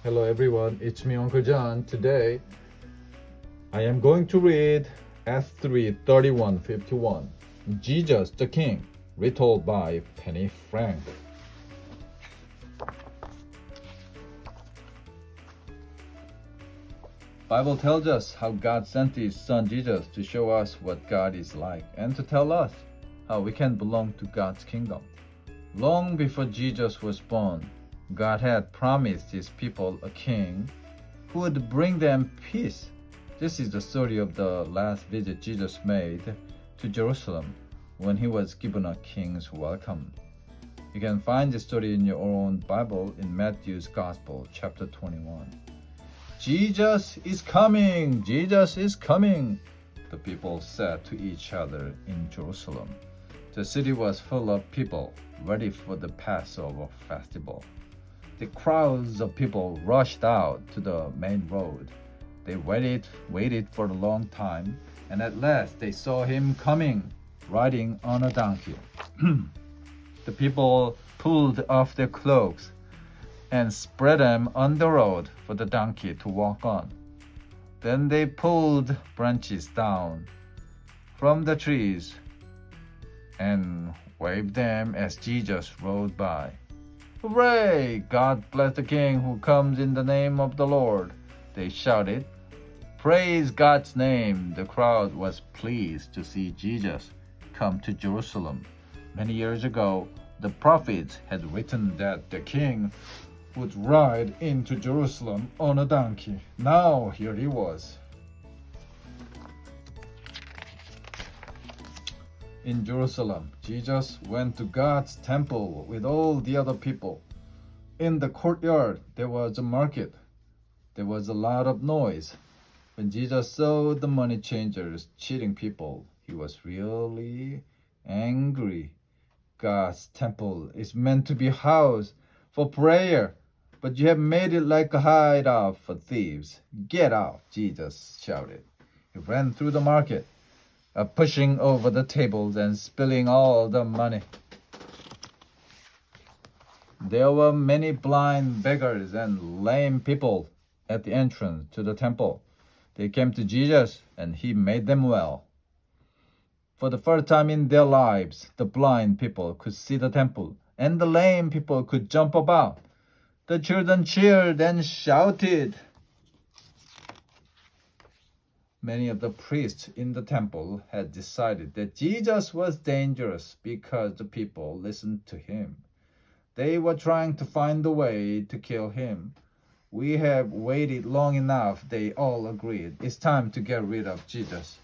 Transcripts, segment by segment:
Hello everyone, it's me Uncle John. Today I am going to read S3 3151, Jesus the King, retold by Penny Frank. Bible tells us how God sent his son Jesus to show us what God is like and to tell us how we can belong to God's kingdom. Long before Jesus was born, God had promised his people a king who would bring them peace. This is the story of the last visit Jesus made to Jerusalem when he was given a king's welcome. You can find this story in your own Bible in Matthew's Gospel, chapter 21. Jesus is coming! Jesus is coming! The people said to each other in Jerusalem. The city was full of people ready for the Passover festival. The crowds of people rushed out to the main road. They waited for a long time, and at last they saw him coming, riding on a donkey. The people pulled off their cloaks and spread them on the road for the donkey to walk on. Then they pulled branches down from the trees and waved them as Jesus rode by. Hooray! God bless the King who comes in the name of the Lord, they shouted. Praise God's name! The crowd was pleased to see Jesus come to Jerusalem. Many years ago, the prophets had written that the king would ride into Jerusalem on a donkey. Now here he was. In Jerusalem, Jesus went to God's temple with all the other people. In the courtyard, there was a market. There was a lot of noise. When Jesus saw the money changers cheating people, he was really angry. God's temple is meant to be a house for prayer, but you have made it like a hideout for thieves. Get out, Jesus shouted. He ran through the market, pushing over the tables and spilling all the money. There were many blind beggars and lame people at the entrance to the temple. They came to Jesus and he made them well. For the first time in their lives, the blind people could see the temple and the lame people could jump about. The children cheered and shouted. Many of the priests in the temple had decided that Jesus was dangerous because the people listened to him. They were trying to find a way to kill him. We have waited long enough, they all agreed. It's time to get rid of Jesus.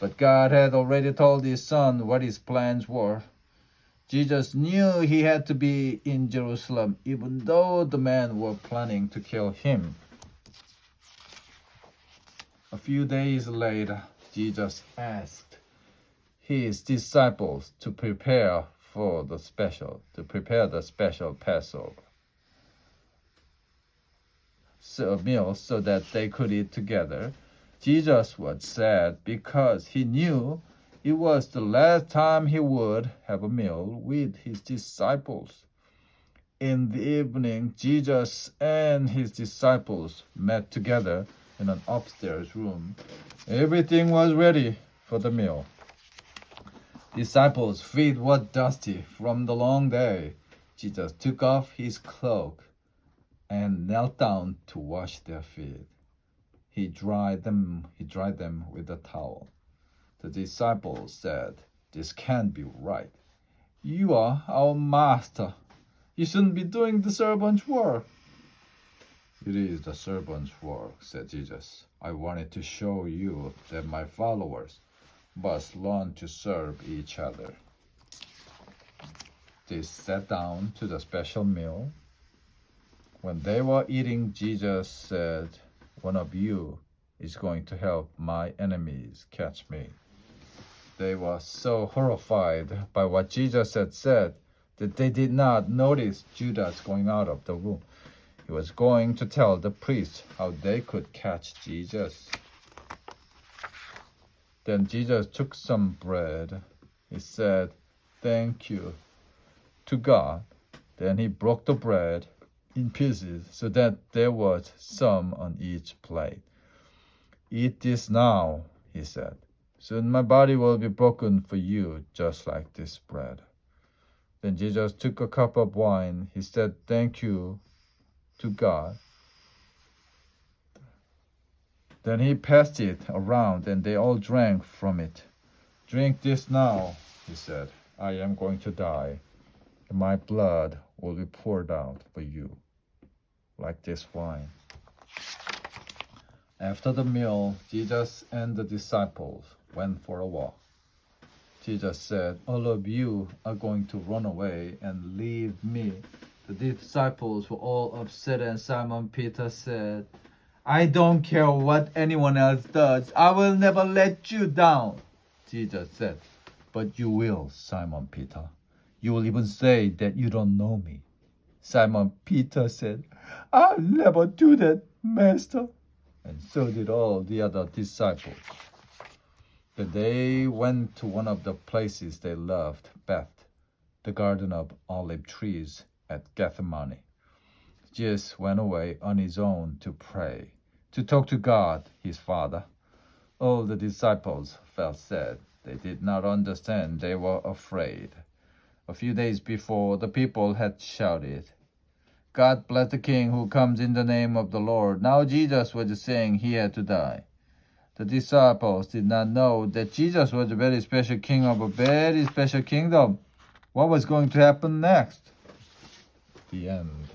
But God had already told his son what his plans were. Jesus knew he had to be in Jerusalem even though the men were planning to kill him. A few days later, Jesus asked his disciples to prepare the special Passover meal so that they could eat together. Jesus was sad because he knew it was the last time he would have a meal with his disciples. In the evening, Jesus and his disciples met together in an upstairs room. Everything was ready for the meal. Disciples' feet were dusty from the long day. Jesus took off his cloak and knelt down to wash their feet. He dried them with a towel. The disciples said, "This can't be right. You are our master. You shouldn't be doing the servant's work." "It is the servant's work," said Jesus. "I wanted to show you that my followers must learn to serve each other." They sat down to the special meal. When they were eating, Jesus said, "One of you is going to help my enemies catch me." They were so horrified by what Jesus had said that they did not notice Judas going out of the room. He was going to tell the priests how they could catch Jesus. Then Jesus took some bread. He said, "Thank you" to God. Then he broke the bread in pieces, so that there was some on each plate. Eat this now, he said. Soon my body will be broken for you, just like this bread. Then Jesus took a cup of wine. He said, "Thank you to God." Then he passed it around, and they all drank from it. "Drink this now," he said. "I am going to die, and my blood will be poured out for you, like this wine." After the meal, Jesus and the disciples went for a walk. Jesus said, "All of you are going to run away and leave me." The disciples were all upset, and Simon Peter said, "I don't care what anyone else does. I will never let you down." Jesus said, "But you will, Simon Peter. You will even say that you don't know me." Simon Peter said, "I'll never do that, Master." And so did all the other disciples. But they went to one of the places they loved best, the Garden of Olive Trees at Gethsemane. Jesus went away on his own to pray, to talk to God, his Father. All the disciples felt sad. They did not understand. They were afraid. A few days before, the people had shouted, "God bless the King who comes in the name of the Lord." Now Jesus was saying he had to die. The disciples did not know that Jesus was a very special king of a very special kingdom. What was going to happen next? The end.